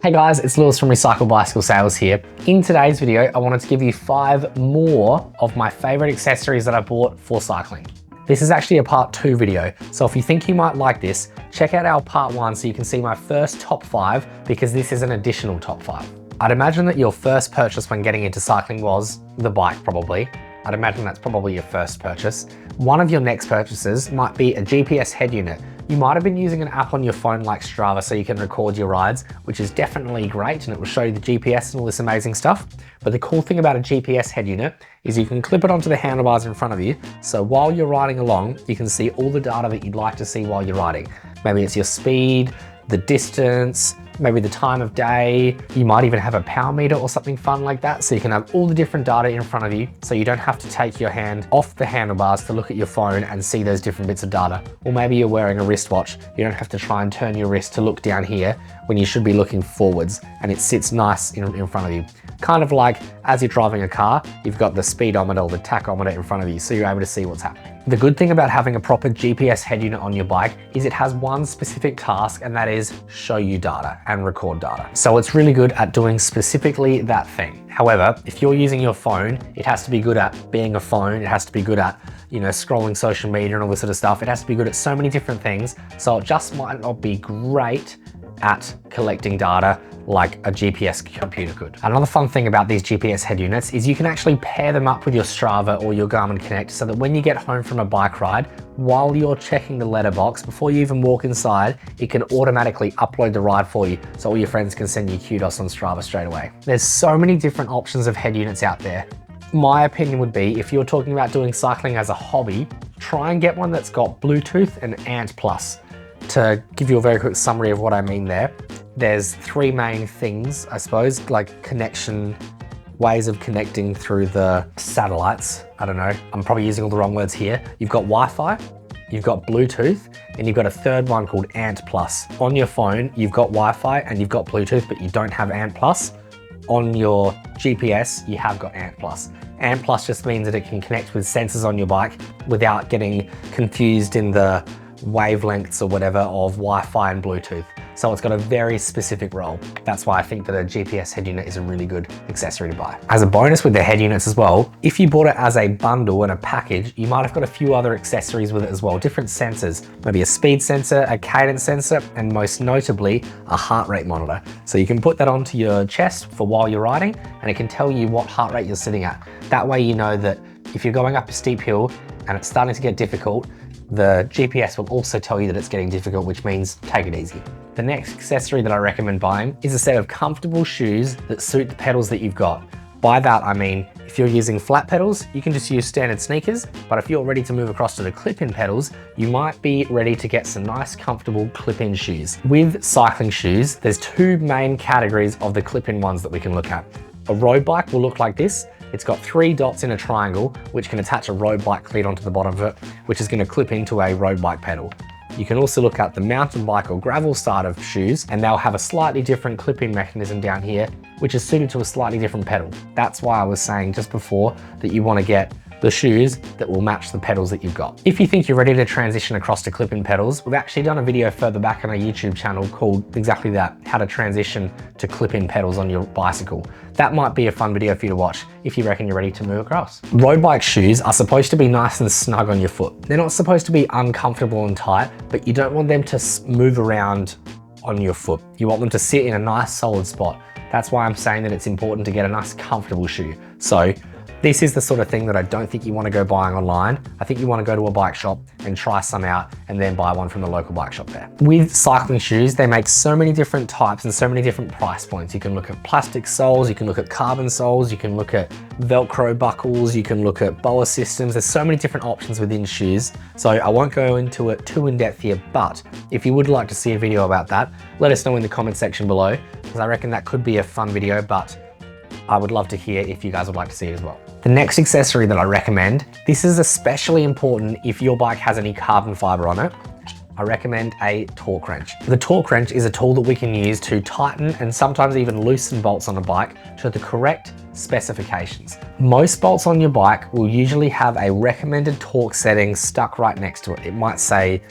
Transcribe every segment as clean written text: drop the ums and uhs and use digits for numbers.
Hey guys, it's Lewis from Recycle Bicycle Sales here. In today's video, I wanted to give you 5 more of my favorite accessories that I bought for cycling. This is actually a part 2 video, so if you think you might like this, check out our part 1 so you can see my first top 5, because this is an additional top 5. I'd imagine that your first purchase when getting into cycling was the bike probably. I'd imagine that's probably your first purchase. One of your next purchases might be a GPS head unit. You might have been using an app on your phone like Strava so you can record your rides, which is definitely great and it will show you the GPS and all this amazing stuff. But the cool thing about a GPS head unit is you can clip it onto the handlebars in front of you. So while you're riding along, you can see all the data that you'd like to see while you're riding. Maybe it's your speed, the distance, maybe the time of day. You might even have a power meter or something fun like that. So you can have all the different data in front of you. So you don't have to take your hand off the handlebars to look at your phone and see those different bits of data. Or maybe you're wearing a wristwatch. You don't have to try and turn your wrist to look down here when you should be looking forwards, and it sits nice in front of you. Kind of like as you're driving a car, you've got the speedometer or the tachometer in front of you, so you're able to see what's happening. The good thing about having a proper GPS head unit on your bike is it has one specific task, and that is show you data and record data. So it's really good at doing specifically that thing. However, if you're using your phone, it has to be good at being a phone. It has to be good at, scrolling social media and all this sort of stuff. It has to be good at so many different things. So it just might not be great at collecting data like a GPS computer could. Another fun thing about these GPS head units is you can actually pair them up with your Strava or your Garmin Connect so that when you get home from a bike ride, while you're checking the letterbox, before you even walk inside, it can automatically upload the ride for you so all your friends can send you kudos on Strava straight away. There's so many different options of head units out there. My opinion would be, if you're talking about doing cycling as a hobby, try and get one that's got Bluetooth and Ant+. To give you a very quick summary of what I mean there's 3 main things, I suppose, like ways of connecting through the satellites. I don't know, I'm probably using all the wrong words here. You've got Wi-Fi, you've got Bluetooth, and you've got a third one called Ant+. On your phone, you've got Wi-Fi and you've got Bluetooth, but you don't have Ant+. On your GPS, you have got Ant+. Ant+ just means that it can connect with sensors on your bike without getting confused in the wavelengths or whatever of Wi-Fi and Bluetooth. So it's got a very specific role. That's why I think that a GPS head unit is a really good accessory to buy. As a bonus with the head units as well, if you bought it as a bundle and a package, you might have got a few other accessories with it as well. Different sensors, maybe a speed sensor, a cadence sensor, and most notably, a heart rate monitor. So you can put that onto your chest for while you're riding, and it can tell you what heart rate you're sitting at. That way you know that if you're going up a steep hill and it's starting to get difficult, the GPS will also tell you that it's getting difficult, which means take it easy. The next accessory that I recommend buying is a set of comfortable shoes that suit the pedals that you've got. By that, I mean, if you're using flat pedals, you can just use standard sneakers, but if you're ready to move across to the clip-in pedals, you might be ready to get some nice, comfortable clip-in shoes. With cycling shoes, there's 2 main categories of the clip-in ones that we can look at. A road bike will look like this. It's got 3 dots in a triangle, which can attach a road bike cleat onto the bottom of it, which is going to clip into a road bike pedal. You can also look at the mountain bike or gravel side of shoes, and they'll have a slightly different clip-in mechanism down here, which is suited to a slightly different pedal. That's why I was saying just before that you want to get the shoes that will match the pedals that you've got. If you think you're ready to transition across to clip-in pedals, we've actually done a video further back on our YouTube channel called exactly that, how to transition to clip-in pedals on your bicycle. That might be a fun video for you to watch if you reckon you're ready to move across. Road bike shoes are supposed to be nice and snug on your foot. They're not supposed to be uncomfortable and tight, but you don't want them to move around on your foot. You want them to sit in a nice solid spot. That's why I'm saying that it's important to get a nice comfortable shoe. So this is the sort of thing that I don't think you want to go buying online. I think you want to go to a bike shop and try some out and then buy one from the local bike shop there. With cycling shoes, they make so many different types and so many different price points. You can look at plastic soles, you can look at carbon soles, you can look at Velcro buckles, you can look at BOA systems. There's so many different options within shoes. So I won't go into it too in depth here, but if you would like to see a video about that, let us know in the comment section below, because I reckon that could be a fun video, but I would love to hear if you guys would like to see it as well. The next accessory that I recommend, this is especially important if your bike has any carbon fiber on it. I recommend a torque wrench. The torque wrench is a tool that we can use to tighten and sometimes even loosen bolts on a bike to the correct specifications. Most bolts on your bike will usually have a recommended torque setting stuck right next to it. It might say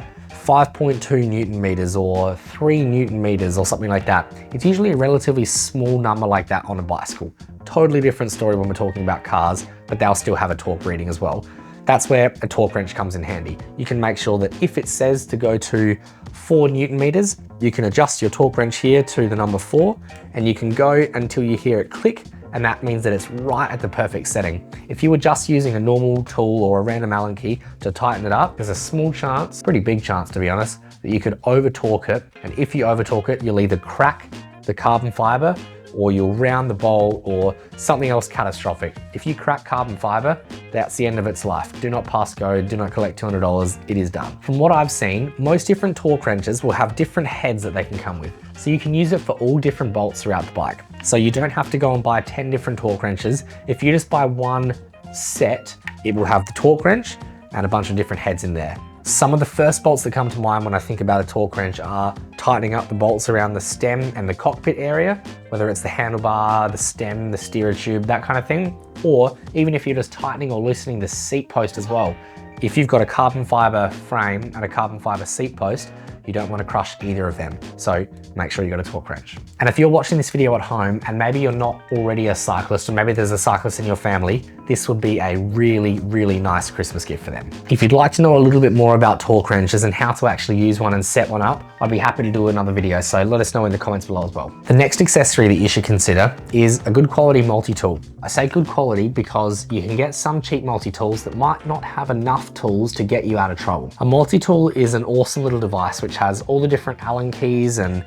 5.2 Newton meters or 3 Newton meters or something like that. It's usually a relatively small number like that on a bicycle. Totally different story when we're talking about cars, but they'll still have a torque reading as well. That's where a torque wrench comes in handy. You can make sure that if it says to go to 4 Newton meters, you can adjust your torque wrench here to the number 4, and you can go until you hear it click, and that means that it's right at the perfect setting. If you were just using a normal tool or a random Allen key to tighten it up, there's a small chance, pretty big chance to be honest, that you could over torque it. And if you over torque it, you'll either crack the carbon fiber or you'll round the bolt or something else catastrophic. If you crack carbon fiber, that's the end of its life. Do not pass go, do not collect $200, it is done. From what I've seen, most different torque wrenches will have different heads that they can come with. So you can use it for all different bolts throughout the bike. So you don't have to go and buy 10 different torque wrenches. If you just buy one set, it will have the torque wrench and a bunch of different heads in there. Some of the first bolts that come to mind when I think about a torque wrench are tightening up the bolts around the stem and the cockpit area, whether it's the handlebar, the stem, the steerer tube, that kind of thing. Or even if you're just tightening or loosening the seat post as well. If you've got a carbon fiber frame and a carbon fiber seat post, you don't want to crush either of them. So make sure you got a torque wrench. And if you're watching this video at home and maybe you're not already a cyclist, or maybe there's a cyclist in your family, this would be a really, really nice Christmas gift for them. If you'd like to know a little bit more about torque wrenches and how to actually use one and set one up, I'd be happy to do another video. So let us know in the comments below as well. The next accessory that you should consider is a good quality multi-tool. I say good quality because you can get some cheap multi-tools that might not have enough tools to get you out of trouble. A multi-tool is an awesome little device which has all the different Allen keys and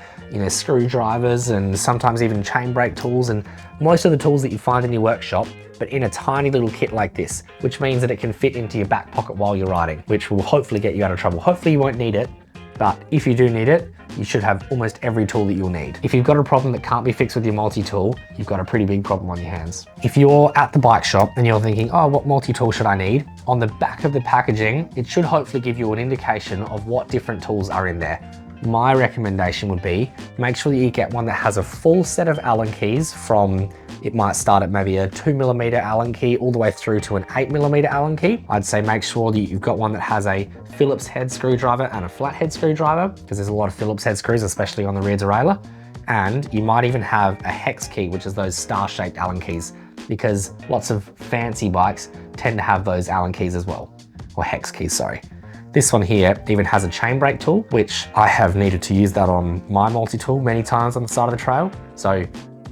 screwdrivers and sometimes even chain brake tools and most of the tools that you find in your workshop, but in a tiny little kit like this, which means that it can fit into your back pocket while you're riding, which will hopefully get you out of trouble. Hopefully you won't need it, but if you do need it, you should have almost every tool that you'll need. If you've got a problem that can't be fixed with your multi-tool, you've got a pretty big problem on your hands. If you're at the bike shop and you're thinking, oh, what multi-tool should I need? On the back of the packaging, it should hopefully give you an indication of what different tools are in there. My recommendation would be, make sure that you get one that has a full set of Allen keys from, it might start at maybe a 2mm Allen key all the way through to an 8mm Allen key. I'd say make sure that you've got one that has a Phillips head screwdriver and a flathead screwdriver, because there's a lot of Phillips head screws, especially on the rear derailleur. And you might even have a hex key, which is those star-shaped Allen keys, because lots of fancy bikes tend to have those Allen keys as well, or hex keys, sorry. This one here even has a chain brake tool, which I have needed to use that on my multi-tool many times on the side of the trail. So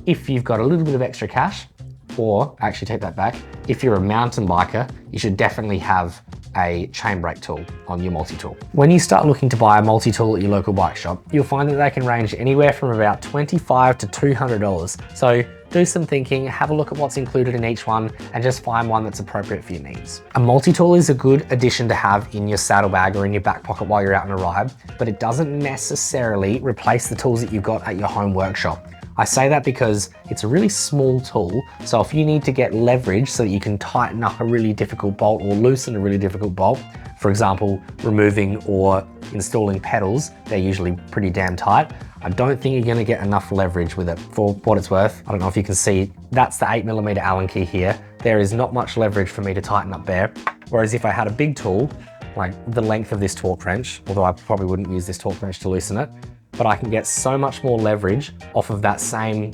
if you've got a little bit of extra cash, or actually take that back, if you're a mountain biker, you should definitely have a chain brake tool on your multi-tool. When you start looking to buy a multi-tool at your local bike shop, you'll find that they can range anywhere from about $25 to $200. So do some thinking, have a look at what's included in each one, and just find one that's appropriate for your needs. A multi-tool is a good addition to have in your saddlebag or in your back pocket while you're out on a ride, but it doesn't necessarily replace the tools that you've got at your home workshop. I say that because it's a really small tool, so if you need to get leverage so that you can tighten up a really difficult bolt or loosen a really difficult bolt, for example, removing or installing pedals, they're usually pretty damn tight. I don't think you're gonna get enough leverage with it. For what it's worth, I don't know if you can see, that's the 8mm Allen key here. There is not much leverage for me to tighten up there. Whereas if I had a big tool, like the length of this torque wrench, although I probably wouldn't use this torque wrench to loosen it, but I can get so much more leverage off of that same,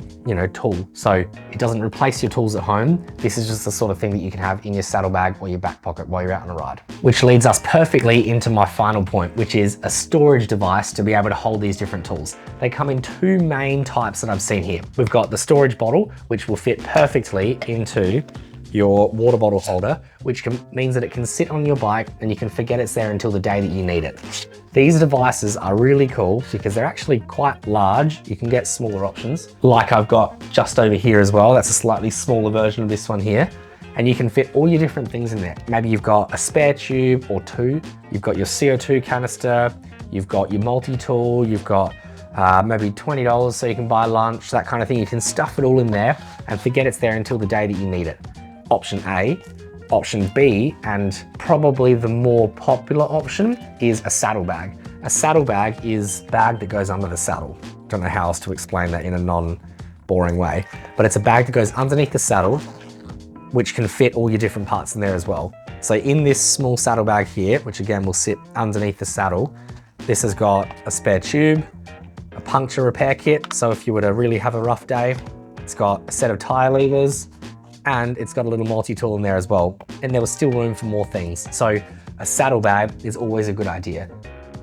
tool. So it doesn't replace your tools at home. This is just the sort of thing that you can have in your saddlebag or your back pocket while you're out on a ride. Which leads us perfectly into my final point, which is a storage device to be able to hold these different tools. They come in two main types that I've seen here. We've got the storage bottle, which will fit perfectly into your water bottle holder, which means that it can sit on your bike and you can forget it's there until the day that you need it. These devices are really cool because they're actually quite large. You can get smaller options, like I've got just over here as well. That's a slightly smaller version of this one here. And you can fit all your different things in there. Maybe you've got a spare tube or two, you've got your CO2 canister, you've got your multi-tool, you've got maybe $20 so you can buy lunch, that kind of thing. You can stuff it all in there and forget it's there until the day that you need it. Option A. Option B, and probably the more popular option, is a saddlebag. A saddlebag is a bag that goes under the saddle. Don't know how else to explain that in a non-boring way, but it's a bag that goes underneath the saddle, which can fit all your different parts in there as well. So in this small saddlebag here, which again will sit underneath the saddle, This has got a spare tube, a puncture repair kit, so if you were to really have a rough day. It's got a set of tire levers, and it's got a little multi-tool in there as well. And there was still room for more things. So a saddlebag is always a good idea.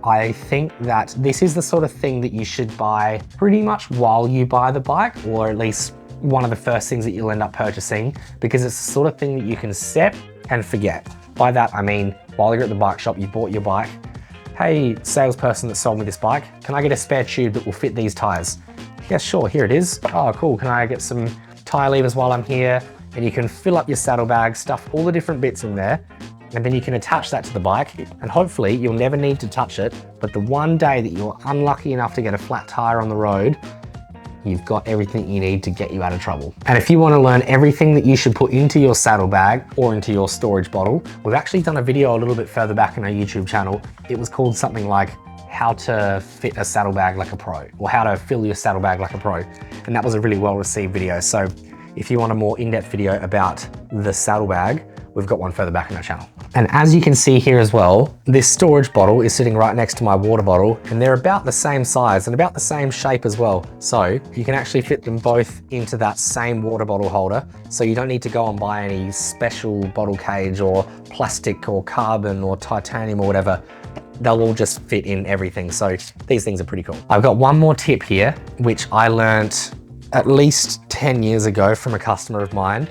I think that this is the sort of thing that you should buy pretty much while you buy the bike, or at least one of the first things that you'll end up purchasing, because it's the sort of thing that you can set and forget. By that, I mean, while you're at the bike shop, you bought your bike. Hey, salesperson that sold me this bike, can I get a spare tube that will fit these tires? Yeah, sure, here it is. Oh, cool, can I get some tire levers while I'm here? And you can fill up your saddlebag, stuff all the different bits in there, and then you can attach that to the bike, and hopefully you'll never need to touch it, but the one day that you're unlucky enough to get a flat tire on the road, you've got everything you need to get you out of trouble. And if you want to learn everything that you should put into your saddlebag or into your storage bottle, we've actually done a video a little bit further back in our YouTube channel. It was called something like how to fit a saddlebag like a pro, or how to fill your saddlebag like a pro. And that was a really well-received video. So if you want a more in-depth video about the saddlebag, we've got one further back in our channel. And as you can see here as well, this storage bottle is sitting right next to my water bottle, and they're about the same size and about the same shape as well. So you can actually fit them both into that same water bottle holder. So you don't need to go and buy any special bottle cage or plastic or carbon or titanium or whatever. They'll all just fit in everything. So these things are pretty cool. I've got one more tip here, which I learned at least 10 years ago from a customer of mine,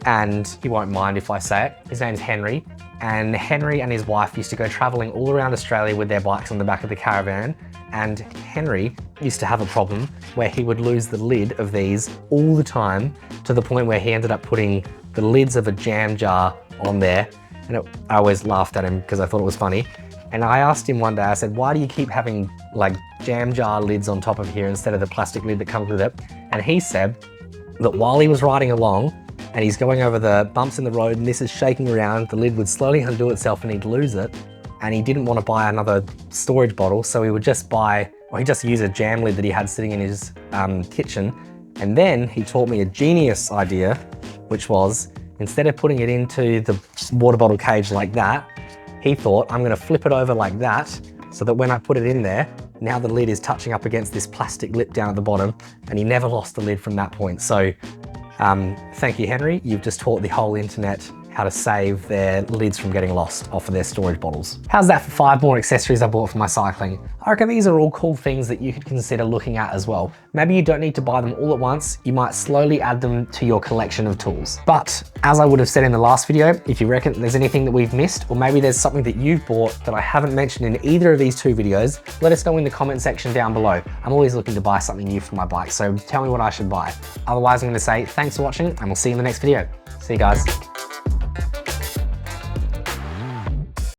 and he won't mind if I say it. His name's Henry, and Henry and his wife used to go traveling all around Australia with their bikes on the back of the caravan, and Henry used to have a problem where he would lose the lid of these all the time, to the point where he ended up putting the lids of a jam jar on there, and I always laughed at him because I thought it was funny. And I asked him one day, I said, why do you keep having like jam jar lids on top of here instead of the plastic lid that comes with it? And he said that while he was riding along and he's going over the bumps in the road and this is shaking around, the lid would slowly undo itself and he'd lose it. And he didn't want to buy another storage bottle, so he would just he just used a jam lid that he had sitting in his kitchen. And then he taught me a genius idea, which was, instead of putting it into the water bottle cage like that, he thought, I'm gonna flip it over like that, so that when I put it in there, now the lid is touching up against this plastic lip down at the bottom, and he never lost the lid from that point. So thank you, Henry. You've just taught the whole internet how to save their lids from getting lost off of their storage bottles. How's that for 5 more accessories I bought for my cycling? I reckon these are all cool things that you could consider looking at as well. Maybe you don't need to buy them all at once. You might slowly add them to your collection of tools. But as I would have said in the last video, if you reckon there's anything that we've missed, or maybe there's something that you've bought that I haven't mentioned in either of these 2 videos, let us know in the comment section down below. I'm always looking to buy something new for my bike, so tell me what I should buy. Otherwise, I'm gonna say thanks for watching, and we'll see you in the next video. See you guys.